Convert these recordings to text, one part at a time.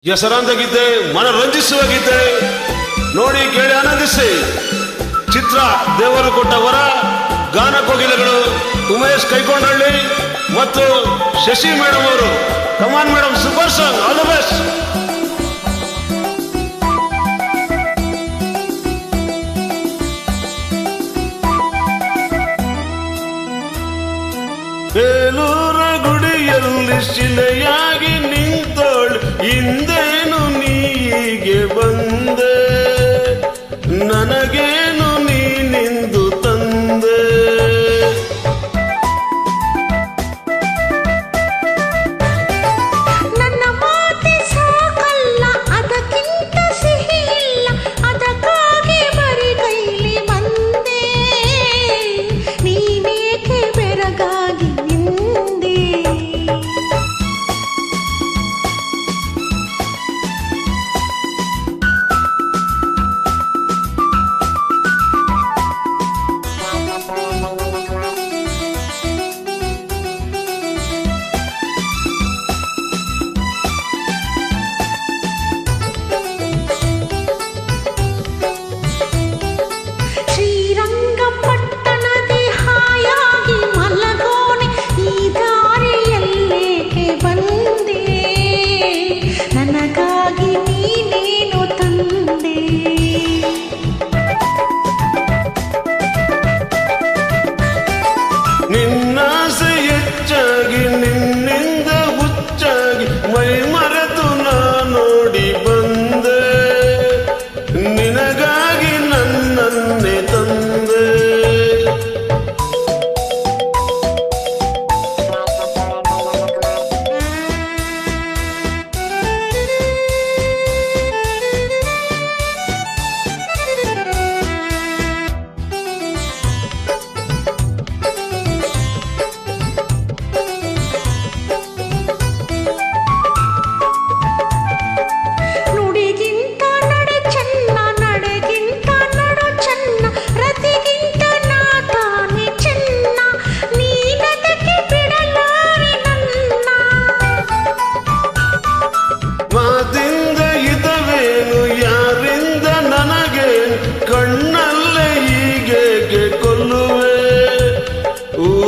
ಹೆಸರಾಂತ ಗೀತೆ, ಮನರಂಜಿಸುವ ಗೀತೆ ನೋಡಿ ಕೇಳಿ ಆನಂದಿಸಿ. ಚಿತ್ರ ದೇವರು ಕೊಟ್ಟ ವರ, ಗಾನ ಕೋಗಿಲೆಗಳು ಉಮೇಶ್ ಕೈಕೊಂಡಳ್ಳಿ ಮತ್ತು ಶಶಿ ಮೇಡಮ್ ಅವರು. Come on madam, super song, all the best. ಬೇಲೂರ ಗುಡಿಯಲ್ಲಿ ಶಿಲೆಯಾಗಿ ನಿಂತೋಳು, ಹಿಂದೇನು ನೀಗೆ ಬಂದೆ, ನನಗೇನು ನೀನಿಂದು ತಂದೆ. ನನ್ನ ಮಾತೆ ಸಾಕಲ್ಲ, ಅದಕ್ಕಿಂತ ಸಿಹಿ ಇಲ್ಲ, ಅದಕ್ಕಾಗಿ ಬರಿ ಕೈಲಿ ಬಂದೆ, ನೀನೇಕೆ ಬೆರಗಾಗಿ ನಿಂದೆ. ಶ್ರೀರಂಗಪಟ್ಟಣದಿ ಹಾಯಾಗಿ ಮಲಗೋನೆ, ಈ ದಾರಿಯಲ್ಲೇಕೆ ಬಂದೆ, ನನಗಾಗಿ ನೀನೇನು ತಂದೆ. ನಿನ್ನಾಸೆ ಹೆಚ್ಚಾಗಿ ನಿನ್ನಿಂದ ಹುಚ್ಚಾಗಿ ಮೈ ಮರೆತು ನಾ ನೋಡಿ ಬಂದೆ, ನಿನಗಾಗಿ ನನ್ನನ್ನೇ ತಂದೆ. ನುಡಿಗಿಂತ ನಡೆ ಚೆನ್ನ, ನಡೆಗಿಂತ ನಡು ಚೆನ್ನ, ರತಿಗಿಂತ ನಾ ತಾನೆ ಚೆನ್ನ, ನೀನದಕ್ಕೆ ಬಿಡಲಾರೆ ನನ್ನ. ಮಾತಿಂದ ಹಿತವೇನು, ಯಾರಿಂದ ನನಗೇನು, ಕಣ್ಣಲ್ಲೇ ಹೀಗೆ ಕೊಲ್ಲುವೆ,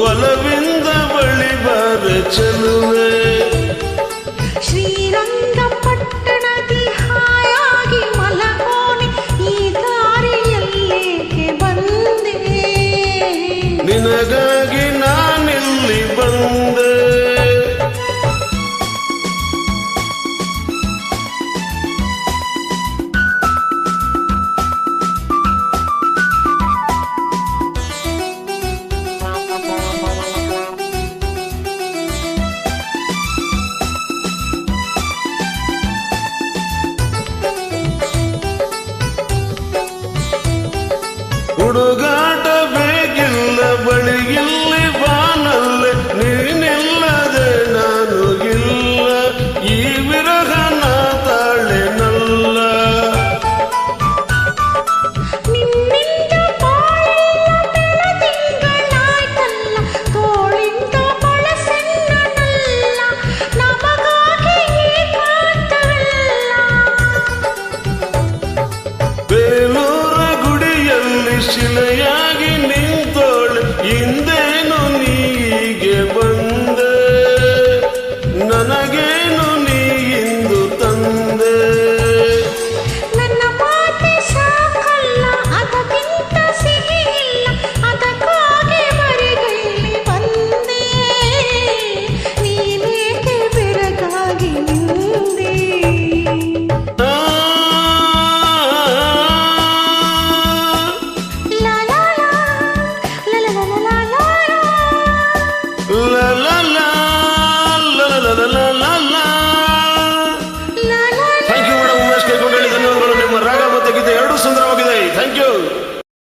ಒಲವಿಂದ ಬಳಿ ಬಾರ ಚೆಲುವೆ.